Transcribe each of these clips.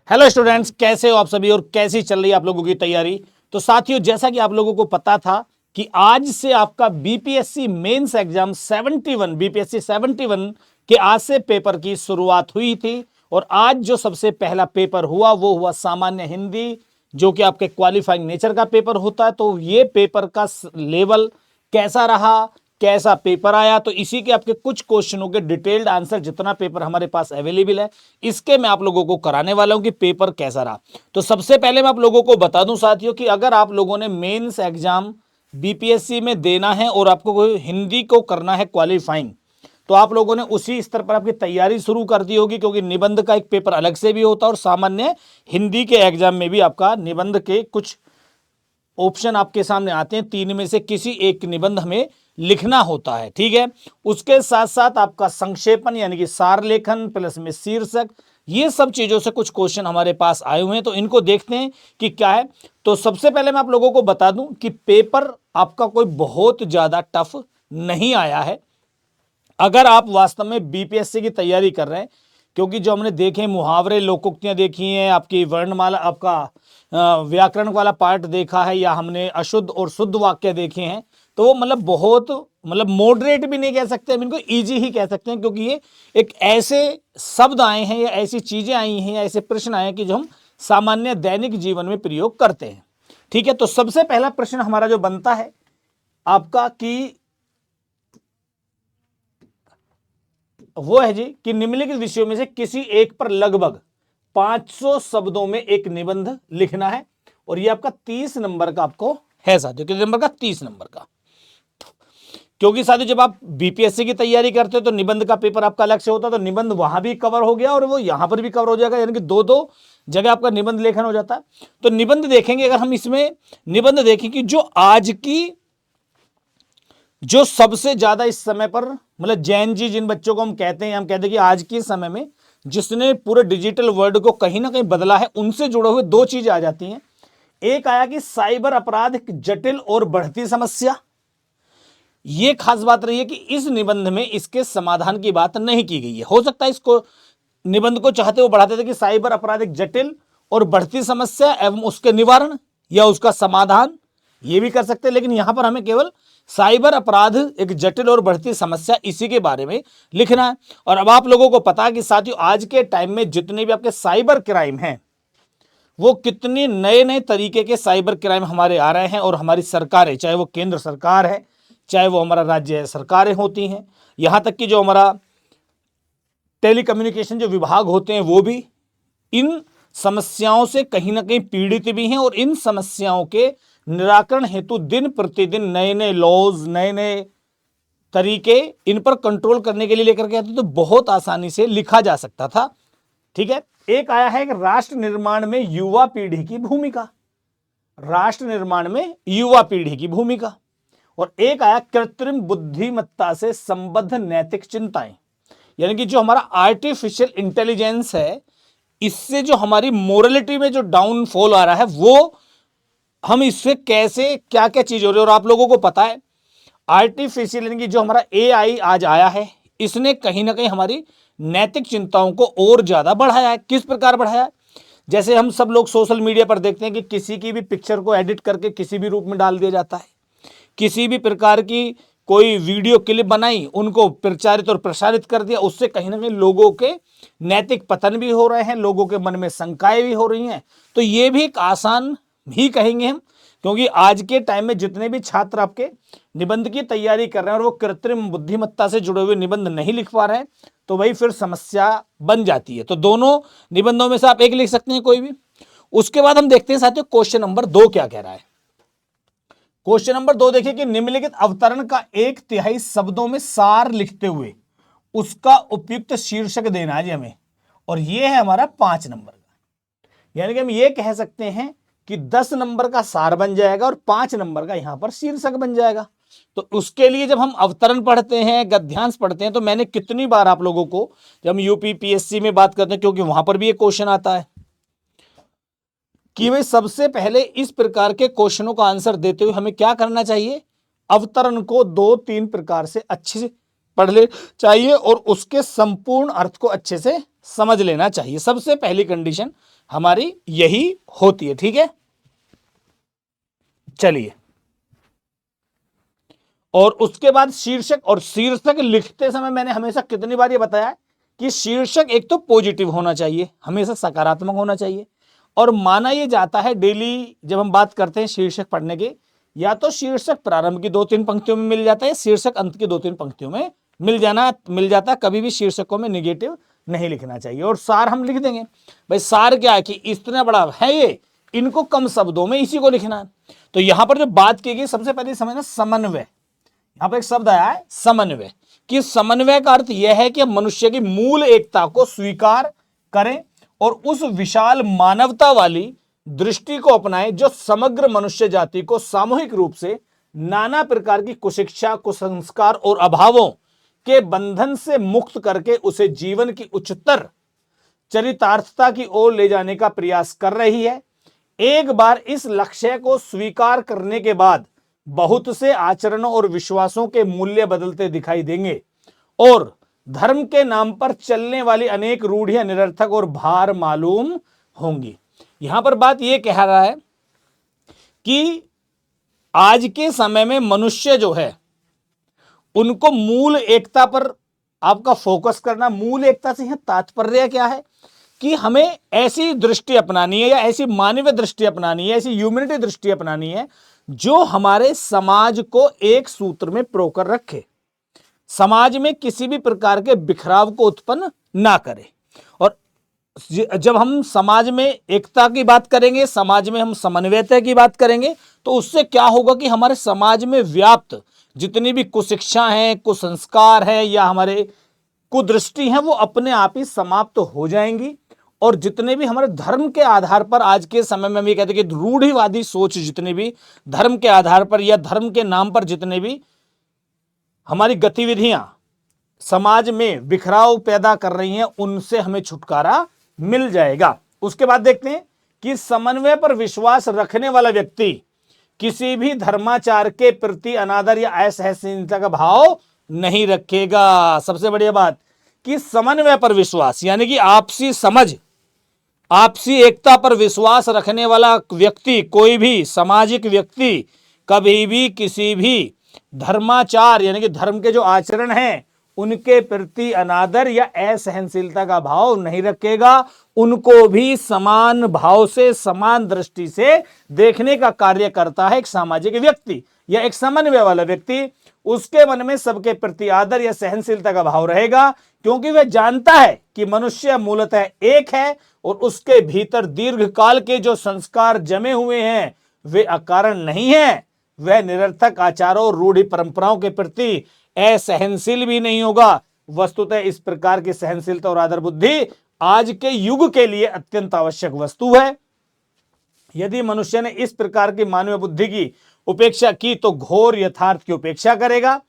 Hello students, कैसे हो आप सभी और कैसी चल रही है आप लोगों की तैयारी। तो साथियों, जैसा कि आप लोगों को पता था कि आज से आपका बीपीएससी मेंस एग्जाम 71 बीपीएससी 71 के आज से पेपर की शुरुआत हुई थी। और आज जो सबसे पहला पेपर हुआ वो हुआ सामान्य हिंदी, जो कि आपके क्वालिफाइंग नेचर का पेपर होता है। तो ये पेपर का लेवल कैसा रहा, कैसा पेपर आया, तो इसी के आपके कुछ क्वेश्चनों के डिटेल्ड आंसर, जितना पेपर हमारे पास अवेलेबल है इसके मैं आप लोगों को कराने वाला हूं कि पेपर कैसा रहा। तो सबसे पहले मैं आप लोगों को बता दूं साथियों कि अगर आप लोगों ने मेंस एग्जाम बीपीएससी में देना है और आपको हिंदी को करना है क्वालिफाइंग, तो आप लोगों ने उसी स्तर पर आपकी तैयारी शुरू कर दी होगी, क्योंकि निबंध का एक पेपर अलग से भी होता है और सामान्य हिंदी के एग्जाम में भी आपका निबंध के कुछ ऑप्शन आपके सामने आते हैं। तीन में से किसी एक निबंध हमें लिखना होता है, ठीक है। उसके साथ साथ आपका संक्षेपण यानी कि सार लेखन प्लस में शीर्षक, ये सब चीजों से कुछ क्वेश्चन हमारे पास आए हुए हैं। तो इनको देखते हैं कि क्या है। तो सबसे पहले मैं आप लोगों को बता दूं कि पेपर आपका कोई बहुत ज्यादा टफ नहीं आया है अगर आप वास्तव में बीपीएससी की तैयारी कर रहे हैं। क्योंकि जो हमने देखे मुहावरे, लोकोक्तियां देखी हैं, आपकी वर्णमाला, आपका व्याकरण वाला पार्ट देखा है, या हमने अशुद्ध और शुद्ध वाक्य देखे हैं, तो वो मतलब बहुत मॉडरेट भी नहीं कह सकते, हम इनको इजी ही कह सकते हैं। क्योंकि ये एक ऐसे शब्द आए हैं या ऐसी चीजें आई हैं या ऐसे प्रश्न आए हैं कि जो हम सामान्य दैनिक जीवन में प्रयोग करते हैं, ठीक है। तो सबसे पहला प्रश्न हमारा जो बनता है आपका कि वो है जी कि निम्नलिखित विषयों में से किसी एक पर लगभग 500 शब्दों में एक निबंध लिखना है। और ये आपका 30 नंबर का आपको है साथियों। कितने नंबर का? 30 नंबर का। क्योंकि साथियों जब आप बीपीएससी की तैयारी करते हो तो निबंध का पेपर आपका अलग से होता है, तो निबंध वहां भी कवर हो गया और वो यहां पर भी कवर हो जाएगा, यानी कि दो दो जगह आपका निबंध लेखन हो जाता है। तो निबंध देखेंगे, अगर हम इसमें निबंध देखेंगे जो आज की जो सबसे ज्यादा इस समय पर मतलब जैन जी जिन बच्चों को हम कहते हैं कि आज के समय में जिसने पूरे डिजिटल वर्ल्ड को कहीं ना कहीं बदला है, उनसे जुड़े हुए दो चीज आ जाती हैं। एक आया कि साइबर अपराध एक जटिल और बढ़ती समस्या। यह खास बात रही है कि इस निबंध में इसके समाधान की बात नहीं की गई है। हो सकता है इसको निबंध को चाहते वो बढ़ाते थे कि साइबर अपराध एक जटिल और बढ़ती समस्या एवं उसके निवारण या उसका समाधान, ये भी कर सकते हैं, लेकिन यहां पर हमें केवल साइबर अपराध एक जटिल और बढ़ती समस्या इसी के बारे में लिखना है। और अब आप लोगों को पता है कि साथियों आज के टाइम में जितने भी आपके साइबर क्राइम हैं, वो कितने नए नए तरीके के साइबर क्राइम हमारे आ रहे हैं। और हमारी सरकारें, चाहे वो केंद्र सरकार है, चाहे वो हमारा राज्य सरकारें होती हैं, यहां तक कि जो हमारा टेलीकम्युनिकेशन जो विभाग होते हैं, वो भी इन समस्याओं से कहीं ना कहीं पीड़ित भी हैं। और इन समस्याओं के निराकरण हेतु दिन प्रतिदिन नए नए लॉज, नए नए तरीके इन पर कंट्रोल करने के लिए लेकर के आते, तो बहुत आसानी से लिखा जा सकता था, ठीक है। एक आया है कि राष्ट्र निर्माण में युवा पीढ़ी की भूमिका, राष्ट्र निर्माण में युवा पीढ़ी की भूमिका। और एक आया कृत्रिम बुद्धिमत्ता से संबद्ध नैतिक चिंताएं, यानी कि जो हमारा आर्टिफिशियल इंटेलिजेंस है, इससे जो हमारी मोरलिटी में जो डाउनफॉल आ रहा है, वो हम इससे कैसे क्या क्या चीज हो रही है। और आप लोगों को पता है आर्टिफिशियल यानी कि जो हमारा एआई आज आया है, इसने कहीं ना कहीं हमारी नैतिक चिंताओं को और ज्यादा बढ़ाया है। किस प्रकार बढ़ाया है? जैसे हम सब लोग सोशल मीडिया पर देखते हैं कि किसी की भी पिक्चर को एडिट करके किसी भी रूप में डाल दिया जाता है, किसी भी प्रकार की कोई वीडियो क्लिप बनाई, उनको प्रचारित और प्रसारित कर दिया, उससे कहीं ना कहीं लोगों के नैतिक पतन भी हो रहे हैं, लोगों के मन में शंकाएं भी हो रही हैं। तो ये भी एक आसान भी कहेंगे हम, क्योंकि आज के टाइम में जितने भी छात्र आपके निबंध की तैयारी कर रहे हैं और वो कृत्रिम बुद्धिमत्ता से जुड़े हुए निबंध नहीं लिख पा रहे हैं, तो वही फिर समस्या बन जाती है। तो दोनों निबंधों में से आप एक लिख सकते हैं कोई भी। उसके बाद हम देखते हैं साथियों क्वेश्चन नंबर 2 क्या कह रहा है। क्वेश्चन नंबर 2 देखिए कि निम्नलिखित अवतरण का 1/3 शब्दों में सार लिखते हुए उसका उपयुक्त शीर्षक देना है जी हमें। और ये है हमारा 5 नंबर का, यानी कि हम ये कह सकते हैं कि 10 नंबर का सार बन जाएगा और 5 नंबर का यहां पर शीर्षक बन जाएगा। तो उसके लिए जब हम अवतरण पढ़ते हैं, गद्यांश पढ़ते हैं, तो मैंने कितनी बार आप लोगों को, जब हम यूपीपीएससी में बात करते हैं, क्योंकि वहां पर भी एक क्वेश्चन आता है कि भाई सबसे पहले इस प्रकार के क्वेश्चनों का आंसर देते हुए हमें क्या करना चाहिए, अवतरण को 2-3 प्रकार से अच्छे से पढ़ ले चाहिए और उसके संपूर्ण अर्थ को अच्छे से समझ लेना चाहिए। सबसे पहली कंडीशन हमारी यही होती है। ठीक है, चलिए, और उसके बाद शीर्षक। और शीर्षक लिखते समय मैंने हमेशा कितनी बार ये बताया है कि शीर्षक एक तो पॉजिटिव होना चाहिए, हमेशा सकारात्मक होना चाहिए। और माना यह जाता है डेली जब हम बात करते हैं शीर्षक पढ़ने की, या तो शीर्षक प्रारंभ की 2-3 पंक्तियों में मिल जाता है, शीर्षक अंत की 2-3 पंक्तियों में मिल जाता है। कभी भी शीर्षकों में निगेटिव नहीं लिखना चाहिए। और सार हम लिख देंगे। भाई सार क्या है कि इतना बड़ा है ये, इनको कम शब्दों में इसी को लिखना है। तो यहां पर जो बात की गई, सबसे पहले समझना समन्वय। यहां पर एक शब्द आया है समन्वय, कि समन्वय का अर्थ यह है कि मनुष्य की मूल एकता को स्वीकार करें और उस विशाल मानवता वाली दृष्टि को अपनाएं जो समग्र मनुष्य जाति को सामूहिक रूप से नाना प्रकार की कुशिक्षा, कुसंस्कार और अभावों के बंधन से मुक्त करके उसे जीवन की उच्चतर चरितार्थता की ओर ले जाने का प्रयास कर रही है। एक बार इस लक्ष्य को स्वीकार करने के बाद बहुत से आचरणों और विश्वासों के मूल्य बदलते दिखाई देंगे और धर्म के नाम पर चलने वाली अनेक रूढ़ियां निरर्थक और भार मालूम होंगी। यहां पर बात यह कह रहा है कि आज के समय में मनुष्य जो है उनको मूल एकता पर आपका फोकस करना। मूल एकता से यहां तात्पर्य क्या है कि हमें ऐसी दृष्टि अपनानी है या ऐसी मानवीय दृष्टि अपनानी है, ऐसी ह्यूमैनिटी दृष्टि अपनानी है जो हमारे समाज को एक सूत्र में प्रोकर रखे, समाज में किसी भी प्रकार के बिखराव को उत्पन्न ना करे। और जब हम समाज में एकता की बात करेंगे, समाज में हम समन्वयता की बात करेंगे, तो उससे क्या होगा कि हमारे समाज में व्याप्त जितनी भी कुशिक्षा है, कुसंस्कार है या हमारे कुदृष्टि है, वो अपने आप ही समाप्त हो जाएंगी। और जितने भी हमारे धर्म के आधार पर आज के समय में हम ये कहते हैं कि रूढ़िवादी सोच, जितने भी धर्म के आधार पर या धर्म के नाम पर जितने भी हमारी गतिविधियां समाज में बिखराव पैदा कर रही हैं, उनसे हमें छुटकारा मिल जाएगा। उसके बाद देखते हैं कि समन्वय पर विश्वास रखने वाला व्यक्ति किसी भी धर्माचार के प्रति अनादर या असहनशीलता का भाव नहीं रखेगा। सबसे बढ़िया बात कि समन्वय पर विश्वास यानी कि आपसी समझ, आपसी एकता पर विश्वास रखने वाला व्यक्ति, कोई भी सामाजिक व्यक्ति कभी भी किसी भी धर्माचार यानी कि धर्म के जो आचरण हैं उनके प्रति अनादर या असहनशीलता का भाव नहीं रखेगा। उनको भी समान भाव से, समान दृष्टि से देखने का कार्य करता है एक सामाजिक व्यक्ति या एक समन्वय वाला व्यक्ति। उसके मन में सबके प्रति आदर या सहनशीलता का भाव रहेगा, क्योंकि वह जानता है कि मनुष्य मूलतः एक है और उसके भीतर दीर्घकाल के जो संस्कार जमे हुए हैं वे अकारण नहीं है। वह निरर्थक आचारों और रूढ़ि परंपराओं के प्रति असहनशील भी नहीं होगा। वस्तुतः इस प्रकार की सहनशीलता और आदर बुद्धि आज के युग के लिए अत्यंत आवश्यक वस्तु है। यदि मनुष्य ने इस प्रकार की मानवीय बुद्धि की उपेक्षा की तो घोर यथार्थ की उपेक्षा करेगा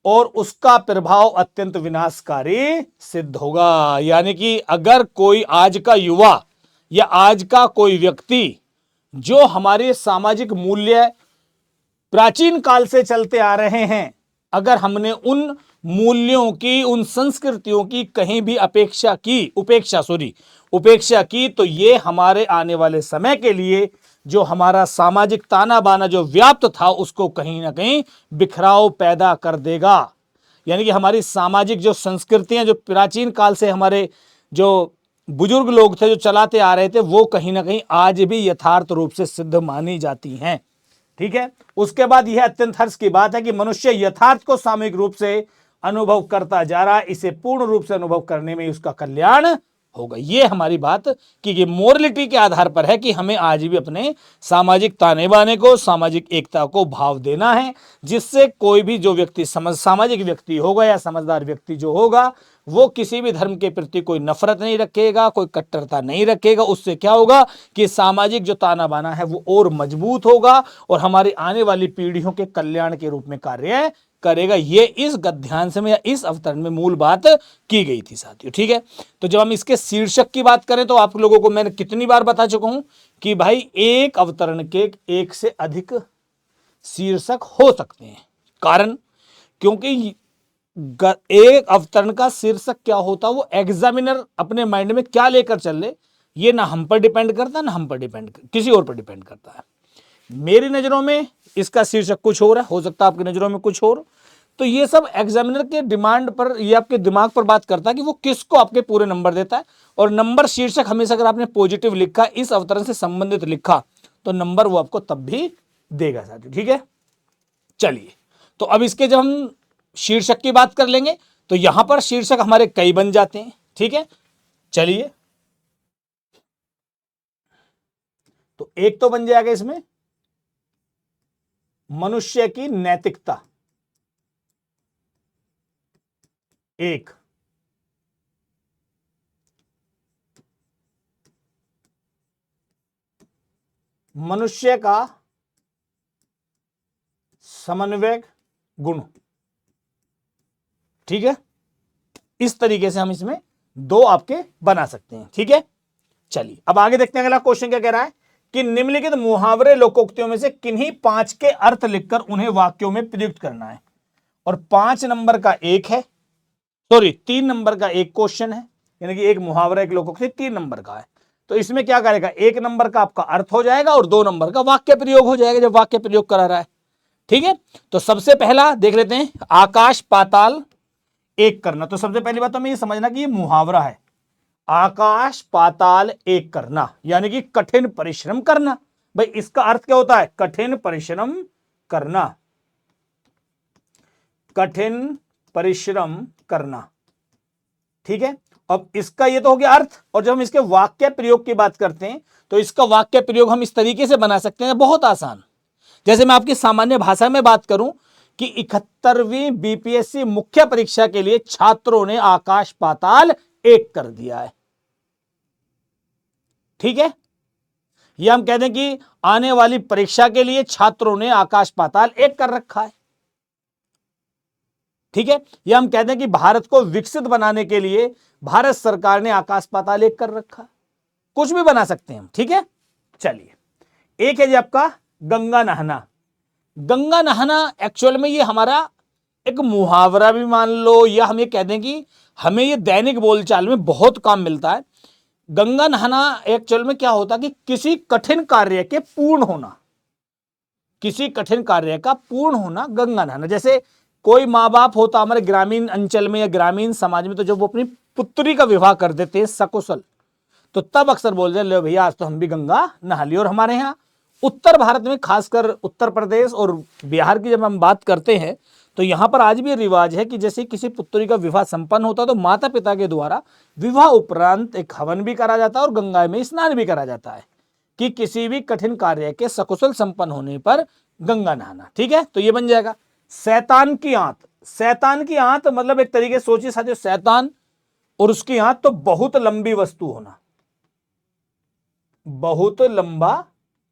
और उसका प्रभाव अत्यंत विनाशकारी सिद्ध होगा। यानी कि अगर कोई आज का युवा या आज का कोई व्यक्ति जो हमारे सामाजिक मूल्य प्राचीन काल से चलते आ रहे हैं, अगर हमने उन मूल्यों की, उन संस्कृतियों की कहीं भी उपेक्षा की तो ये हमारे आने वाले समय के लिए जो हमारा सामाजिक ताना बाना जो व्याप्त था उसको कहीं ना कहीं बिखराव पैदा कर देगा। यानी कि हमारी सामाजिक जो संस्कृतियां जो प्राचीन काल से हमारे जो बुजुर्ग लोग थे जो चलाते आ रहे थे, वो कहीं ना कहीं आज भी यथार्थ रूप से सिद्ध मानी जाती हैं। ठीक है, उसके बाद यह अत्यंत हर्ष की बात है कि मनुष्य यथार्थ को सामूहिक रूप से अनुभव करता जा रहा है। इसे पूर्ण रूप से अनुभव करने में उसका कल्याण होगा। यह हमारी बात कि मोरलिटी के आधार पर है कि हमें आज भी अपने सामाजिक ताने बाने को, सामाजिक एकता को भाव देना है, जिससे कोई भी जो व्यक्ति सामाजिक व्यक्ति होगा या समझदार व्यक्ति जो होगा वो किसी भी धर्म के प्रति कोई नफरत नहीं रखेगा, कोई कट्टरता नहीं रखेगा। उससे क्या होगा कि सामाजिक जो ताना बाना है वो और मजबूत होगा और हमारी आने वाली पीढ़ियों के कल्याण के रूप में कार्य करेगा। ये इस गद्यांश में या इस अवतरण में मूल बात की गई थी साथियों। ठीक है, तो जब हम इसके शीर्षक की बात करें तो आप लोगों को मैंने कितनी बार बता चुका हूं कि भाई एक अवतरण के एक से अधिक शीर्षक हो सकते हैं। कारण क्योंकि एक अवतरण का शीर्षक क्या होता है, वो एग्जामिनर अपने माइंड में क्या लेकर चल ले, ये ना हम पर डिपेंड करता है, ना हम पर डिपेंड, किसी और पर डिपेंड करता है। मेरी नजरों में इसका शीर्षक कुछ और है, हो सकता है आपकी नजरों में कुछ और। तो ये सब एग्जामिनर के डिमांड पर, ये आपके दिमाग पर बात करता है कि वो किसको आपके पूरे नंबर देता है। और नंबर शीर्षक हमेशा अगर आपने पॉजिटिव लिखा, इस अवतरण से संबंधित लिखा, तो नंबर वो आपको तब भी देगा साथियों। ठीक है, चलिए, तो अब इसके जब हम शीर्षक की बात कर लेंगे, तो यहां पर शीर्षक हमारे कई बन जाते हैं। ठीक है, चलिए, तो एक तो बन जाएगा इसमें मनुष्य की नैतिकता, एक। मनुष्य का समन्वय गुण। ठीक है, इस तरीके से हम इसमें दो आपके बना सकते हैं। ठीक है, चलिए अब आगे देखते हैं अगला क्वेश्चन क्या कह रहा है कि निम्नलिखित मुहावरे लोकोक्तियों में से किन्हीं 5 के अर्थ लिखकर उन्हें वाक्यों में प्रयुक्त करना है। और 5 नंबर का एक है, सॉरी 3 नंबर का एक क्वेश्चन है, यानी कि एक मुहावरा एक लोकोक्ति 3 नंबर का है। तो इसमें क्या करेगा, 1 नंबर का आपका अर्थ हो जाएगा और 2 नंबर का वाक्य प्रयोग हो जाएगा, जब वाक्य प्रयोग करा रहा है। ठीक है, तो सबसे पहला देख लेते हैं, आकाश पाताल एक करना। तो सबसे पहली बात तो हमें ये समझना कि ये मुहावरा है, आकाश पाताल एक करना, यानी कि कठिन परिश्रम करना। भाई इसका अर्थ क्या होता है, कठिन परिश्रम करना, कठिन परिश्रम करना। ठीक है, अब इसका ये तो हो गया अर्थ। और जब हम इसके वाक्य प्रयोग की बात करते हैं, तो इसका वाक्य प्रयोग हम इस तरीके से बना सकते हैं, बहुत आसान। जैसे मैं आपकी सामान्य भाषा में बात करूं कि 71वीं बीपीएससी मुख्य परीक्षा के लिए छात्रों ने आकाश पाताल एक कर दिया है। ठीक है, या हम कहते हैं कि आने वाली परीक्षा के लिए छात्रों ने आकाश पाताल एक कर रखा है। ठीक है, या हम कहते हैं कि भारत को विकसित बनाने के लिए भारत सरकार ने आकाश पाताल एक कर रखा है। कुछ भी बना सकते हैं हम। ठीक है, चलिए, एक है जी आपका गंगा नहाना। गंगा नहाना एक्चुअल में ये हमारा एक मुहावरा भी मान लो, या हम ये कह दें कि हमें ये दैनिक बोलचाल में बहुत काम मिलता है। गंगा नहाना एक्चुअल में क्या होता है कि किसी कठिन कार्य के पूर्ण होना, किसी कठिन कार्य का पूर्ण होना गंगा नहाना। जैसे कोई माँ बाप होता हमारे ग्रामीण अंचल में या ग्रामीण समाज में, तो जब वो अपनी पुत्री का विवाह कर देते हैं सकुशल, तो तब अक्सर बोल रहे लो भैया आज तो हम भी गंगा नहा लिए। और हमारे यहाँ उत्तर भारत में, खासकर उत्तर प्रदेश और बिहार की जब हम बात करते हैं, तो यहाँ पर आज भी रिवाज है कि जैसे किसी पुत्री का विवाह संपन्न होता है, तो माता पिता के द्वारा विवाह उपरांत एक हवन भी करा जाता है और गंगा में स्नान भी करा जाता है, कि किसी भी कठिन कार्य के सकुशल संपन्न होने पर गंगा नहाना। ठीक है, तो ये बन जाएगा शैतान की आंत। शैतान की आंत मतलब एक तरीके से सोचिए साथियों, शैतान और उसकी आंत तो बहुत लंबी वस्तु होना, बहुत लंबा,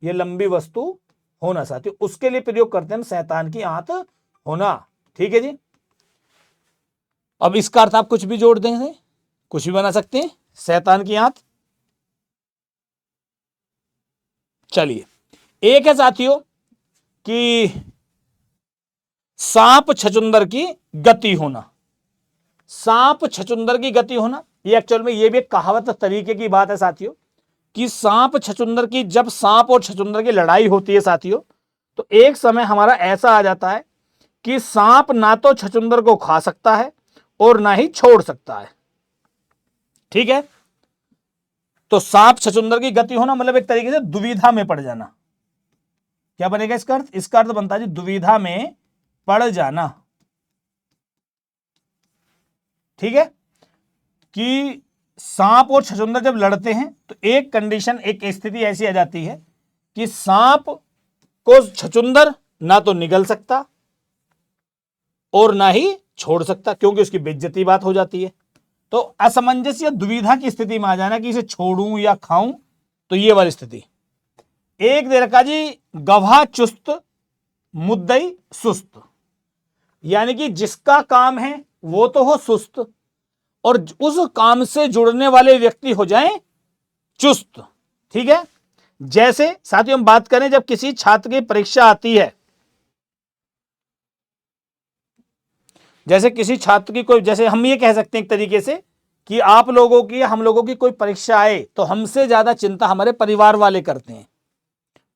ये लंबी वस्तु होना साथियों, उसके लिए प्रयोग करते हैं हम शैतान की आंत होना। ठीक है जी, अब इसका अर्थ आप कुछ भी जोड़ देंगे, कुछ भी बना सकते हैं, शैतान की आंत। चलिए, एक है साथियों कि सांप छचुंदर की गति होना। सांप छचुंदर की गति होना, ये एक्चुअल में ये भी एक कहावत तरीके की बात है साथियों, कि सांप छचुंदर की, जब सांप और छचुंदर की लड़ाई होती है साथियों, तो एक समय हमारा ऐसा आ जाता है कि सांप ना तो छचुंदर को खा सकता है और ना ही छोड़ सकता है। ठीक है, तो सांप छचुंदर की गति होना मतलब एक तरीके से दुविधा में पड़ जाना। क्या बनेगा इसका अर्थ, इसका अर्थ बनता है जी दुविधा में पड़ जाना। ठीक है, कि सांप और छचुंदर जब लड़ते हैं, तो एक कंडीशन, एक स्थिति ऐसी आ जाती है कि सांप को छचुंदर ना तो निगल सकता और ना ही छोड़ सकता, क्योंकि उसकी बेइज्जती बात हो जाती है। तो असमंजस या दुविधा की स्थिति में आ जाना कि इसे छोड़ूं या खाऊं, तो ये वाली स्थिति। एक दे रखा जी गवाह चुस्त मुद्दई सुस्त, यानी कि जिसका काम है वो तो हो सुस्त और उस काम से जुड़ने वाले व्यक्ति हो जाएं चुस्त। ठीक है, जैसे साथियों हम बात करें, जब किसी छात्र की परीक्षा आती है, जैसे किसी छात्र की कोई, जैसे हम ये कह सकते हैं एक तरीके से कि आप लोगों की, हम लोगों की कोई परीक्षा आए तो हमसे ज्यादा चिंता हमारे परिवार वाले करते हैं।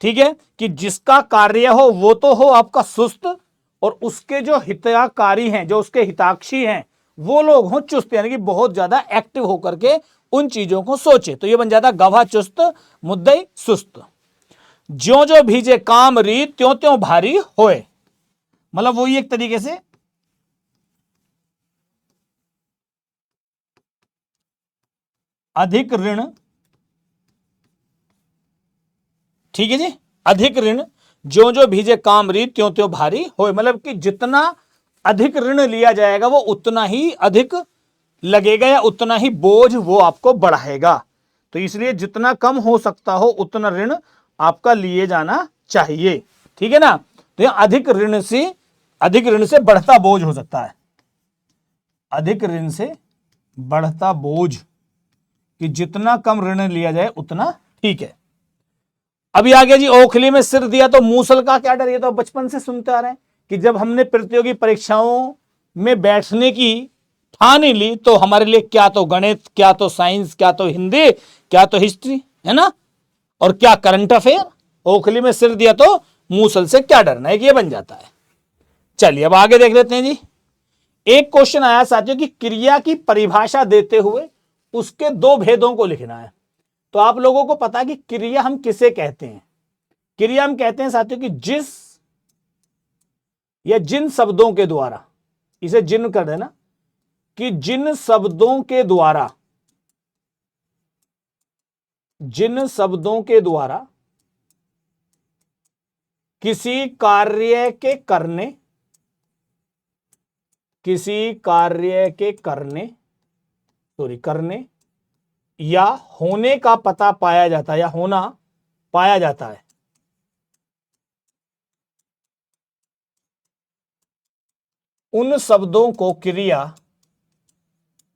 ठीक है, कि जिसका कार्य हो वो तो हो आपका सुस्त, और उसके जो हितकारी हैं, जो उसके हिताक्षी हैं, वो लोग हों चुस्त, यानी कि बहुत ज्यादा एक्टिव होकर के उन चीजों को सोचे। तो ये बन जाता गवाह चुस्त, मुद्दई सुस्त। ज्यो जो भीजे काम रीत, त्यों त्यों भारी होए। मतलब वही एक तरीके से अधिक ऋण, ठीक है जी, अधिक ऋण, ज्यो जो भीजे काम रीत, त्यों त्यों भारी होए। मतलब कि जितना अधिक ऋण लिया जाएगा वो उतना ही अधिक लगेगा, या उतना ही बोझ वो आपको बढ़ाएगा। तो इसलिए जितना कम हो सकता हो उतना ऋण आपका लिए जाना चाहिए। ठीक है ना। तो यह अधिक ऋण से बढ़ता बोझ हो सकता है, अधिक ऋण से बढ़ता बोझ, कि जितना कम ऋण लिया जाए उतना ठीक है। अभी आ गया जी, ओखली में सिर दिया तो मूसल का क्या डर। ये तो बचपन से सुनते आ रहे हैं कि जब हमने प्रतियोगी परीक्षाओं में बैठने की ठान ही ली तो हमारे लिए क्या तो गणित, क्या तो साइंस, क्या तो हिंदी, क्या तो हिस्ट्री, है ना, और क्या करंट अफेयर। ओखली में सिर दिया तो मूसल से क्या डरना, एक ये बन जाता है। चलिए अब आगे देख लेते हैं जी। एक क्वेश्चन आया साथियों कि क्रिया की परिभाषा देते हुए उसके दो भेदों को लिखना है। तो आप लोगों को पता है कि क्रिया हम किसे कहते हैं। क्रिया हम कहते हैं साथियों कि जिस या जिन शब्दों के द्वारा, इसे जिन कर देना, कि जिन शब्दों के द्वारा, जिन शब्दों के द्वारा किसी कार्य के करने, किसी कार्य के करने या होने का पता पाया जाता है, या होना पाया जाता है, उन शब्दों को क्रिया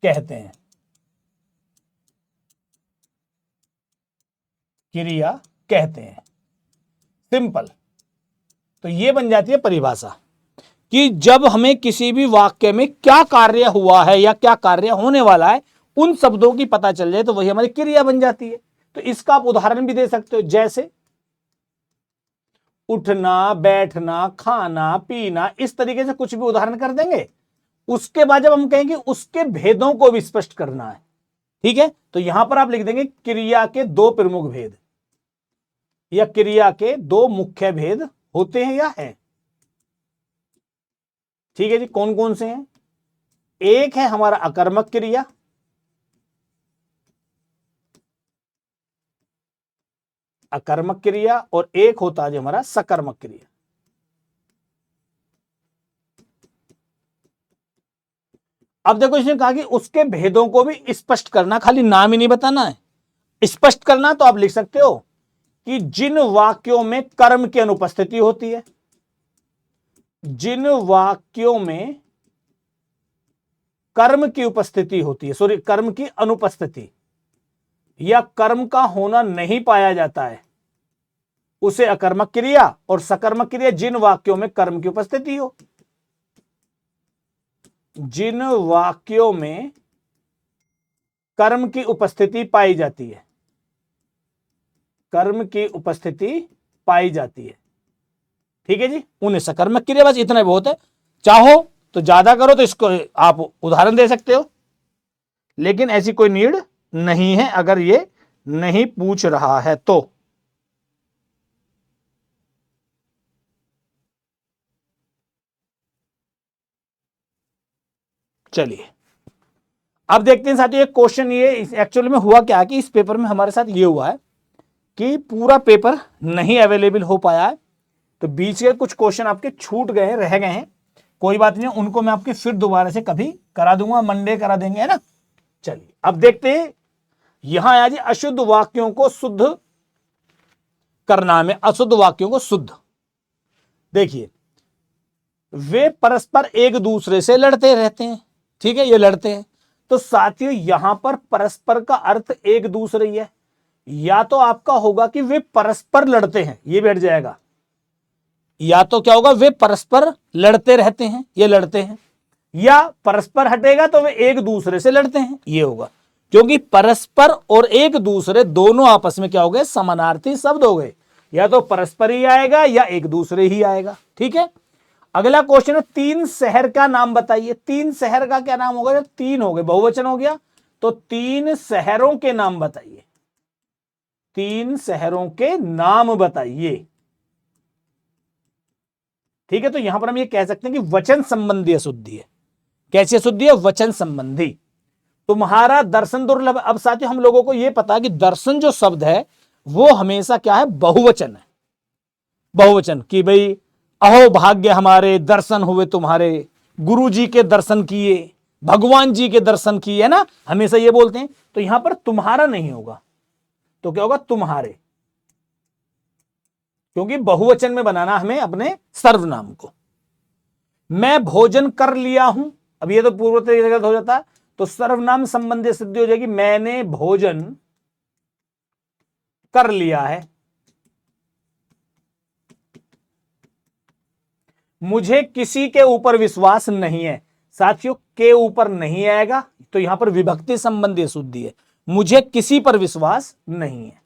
कहते हैं, क्रिया कहते हैं। सिंपल। तो ये बन जाती है परिभाषा कि जब हमें किसी भी वाक्य में क्या कार्य हुआ है या क्या कार्य होने वाला है उन शब्दों की पता चल जाए तो वही हमारी क्रिया बन जाती है। तो इसका आप उदाहरण भी दे सकते हो, जैसे उठना, बैठना, खाना, पीना, इस तरीके से कुछ भी उदाहरण कर देंगे। उसके बाद जब हम कहेंगे उसके भेदों को भी स्पष्ट करना है, ठीक है, तो यहां पर आप लिख देंगे क्रिया के दो प्रमुख भेद, या क्रिया के दो मुख्य भेद होते हैं या हैं। ठीक है जी, कौन कौन से हैं? एक है हमारा अकर्मक क्रिया, अकर्मक क्रिया, और एक होता है हमारा सकर्मक क्रिया। अब देखो इसने कहा कि उसके भेदों को भी स्पष्ट करना, खाली नाम ही नहीं बताना है, स्पष्ट करना। तो आप लिख सकते हो कि जिन वाक्यों में कर्म की अनुपस्थिति होती है, जिन वाक्यों में कर्म की उपस्थिति होती है, सॉरी कर्म की अनुपस्थिति या कर्म का होना नहीं पाया जाता है, उसे अकर्मक क्रिया। और सकर्मक क्रिया जिन वाक्यों में कर्म की उपस्थिति हो, जिन वाक्यों में कर्म की उपस्थिति पाई जाती है, कर्म की उपस्थिति पाई जाती है। ठीक है जी, उन्हें सकर्मक क्रिया। बस इतना बहुत है। चाहो तो ज्यादा करो तो इसको आप उदाहरण दे सकते हो, लेकिन ऐसी कोई नीड नहीं है अगर ये नहीं पूछ रहा है तो। चलिए अब देखते हैं साथियों, एक क्वेश्चन ये एक्चुअल में हुआ क्या कि इस पेपर में हमारे साथ ये हुआ है कि पूरा पेपर नहीं अवेलेबल हो पाया है, तो बीच के कुछ क्वेश्चन आपके छूट गए हैं, रह गए हैं। कोई बात नहीं, उनको मैं आपके फिर दोबारा से कभी करा दूंगा, मंडे करा देंगे, है ना। चलिए अब देखते हैं, यहां आया जी अशुद्ध वाक्यों को शुद्ध करना में, अशुद्ध वाक्यों को शुद्ध। देखिए वे परस्पर एक दूसरे से लड़ते रहते हैं, ठीक है, ये लड़ते हैं। तो साथियों यहां पर परस्पर का अर्थ एक दूसरे ही है, या तो आपका होगा कि वे परस्पर लड़ते हैं, ये बैठ जाएगा, या तो क्या होगा वे परस्पर लड़ते रहते हैं, ये लड़ते हैं, या परस्पर हटेगा तो वे एक दूसरे से लड़ते हैं, ये होगा। क्योंकि परस्पर और एक दूसरे दोनों आपस में क्या हो गए, समानार्थी शब्द हो गए, या तो परस्पर ही आएगा या एक दूसरे ही आएगा। ठीक है, अगला क्वेश्चन है, 3 शहर का नाम बताइए। 3 शहर का क्या नाम होगा, जब 3 हो गए बहुवचन हो गया, तो 3 शहरों के नाम बताइए। 3 शहरों के नाम बताइए। ठीक है, तो यहां पर हम ये कह सकते हैं कि वचन संबंधी अशुद्धि है। कैसी अशुद्धि है, वचन संबंधी। तुम्हारा दर्शन दुर्लभ। अब साथियों हम लोगों को यह पता है कि दर्शन जो शब्द है वो हमेशा क्या है, बहुवचन है। बहुवचन कि भाई अहो भाग्य हमारे दर्शन हुए तुम्हारे, गुरु जी के दर्शन किए, भगवान जी के दर्शन किए, है ना, हमेशा ये बोलते हैं। तो यहां पर तुम्हारा नहीं होगा, तो क्या होगा, तुम्हारे, क्योंकि बहुवचन में बनाना हमें अपने सर्वनाम को। मैं भोजन कर लिया हूं, अब ये तो पूर्व हो जाता है, तो सर्वनाम संबंधी सिद्धि हो जाएगी, मैंने भोजन कर लिया है। मुझे किसी के ऊपर विश्वास नहीं है। साथियों के ऊपर नहीं आएगा, तो यहां पर विभक्ति संबंधी अशुद्धि है। मुझे किसी पर विश्वास नहीं है,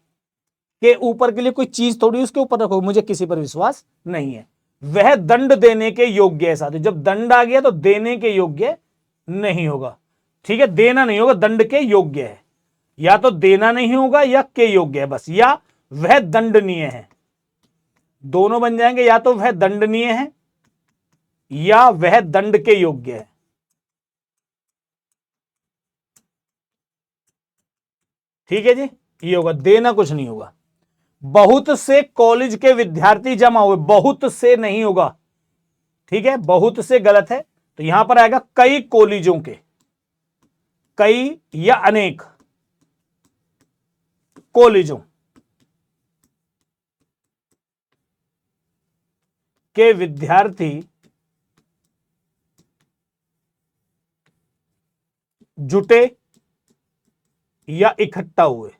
के ऊपर के लिए कोई चीज थोड़ी उसके ऊपर रखो, मुझे किसी पर विश्वास नहीं है। वह दंड देने के योग्य है। साथियों जब दंड आ गया तो देने के योग्य नहीं होगा। ठीक है, देना नहीं होगा, दंड के योग्य है। या तो देना नहीं होगा या के योग्य है बस, या वह दंडनीय है, दोनों बन जाएंगे। या तो वह दंडनीय है या वह दंड के योग्य है। ठीक है जी, ये होगा, देना कुछ नहीं होगा। बहुत से कॉलेज के विद्यार्थी जमा हुए, बहुत से नहीं होगा। ठीक है, बहुत से गलत है, तो यहां पर आएगा कई कॉलेजों के, कई या अनेक कॉलेजों के विद्यार्थी जुटे या इकट्ठा हुए।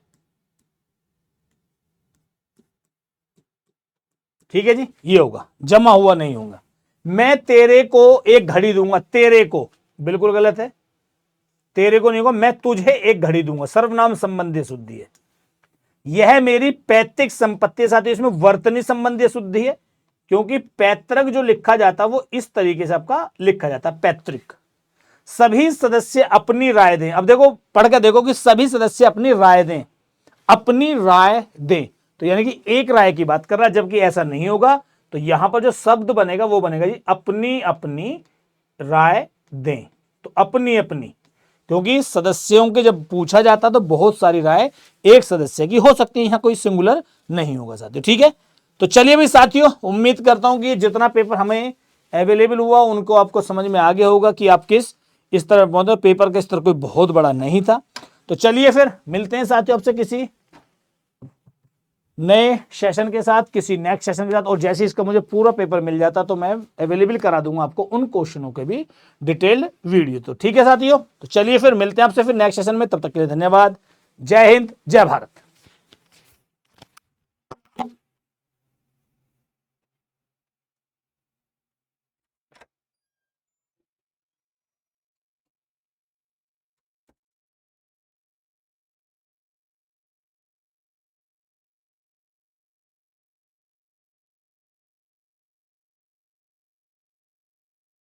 ठीक है जी, ये होगा, जमा हुआ नहीं होगा। मैं तेरे को एक घड़ी दूंगा, तेरे को बिल्कुल गलत है, तेरे को नहीं होगा। मैं तुझे एक घड़ी दूंगा, सर्वनाम संबंधी शुद्धि है। यह मेरी पैतृक संपत्ति है। साथ ही इसमें वर्तनी संबंधी शुद्धि है, क्योंकि पैतृक जो लिखा जाता है वो इस तरीके से आपका लिखा जाता है, पैतृक। सभी सदस्य अपनी राय दें। अब देखो पढ़ के देखो कि सभी सदस्य अपनी राय दें, अपनी राय दें, तो यानी कि एक राय की बात कर रहा है, जबकि ऐसा नहीं होगा। तो यहां पर जो शब्द बनेगा वो बनेगा जी अपनी अपनी राय दें। तो अपनी अपनी, क्योंकि सदस्यों के जब पूछा जाता तो बहुत सारी राय एक सदस्य की हो सकती है, यहां कोई सिंगुलर नहीं होगा साथियों। ठीक है, तो चलिए भाई साथियों, उम्मीद करता हूं कि जितना पेपर हमें अवेलेबल हुआ उनको आपको समझ में आ गया होगा कि आप किस इस तरह पहुंचे। पेपर का स्तर कोई बहुत बड़ा नहीं था। तो चलिए फिर मिलते हैं साथियों आपसे किसी नए सेशन के साथ, किसी नेक्स्ट सेशन के साथ। और जैसे इसका मुझे पूरा पेपर मिल जाता तो मैं अवेलेबल करा दूंगा आपको उन क्वेश्चनों के भी डिटेल्ड वीडियो। तो ठीक है साथियों, तो चलिए फिर मिलते हैं आपसे फिर नेक्स्ट सेशन में। तब तक के लिए धन्यवाद। जय हिंद, जय भारत।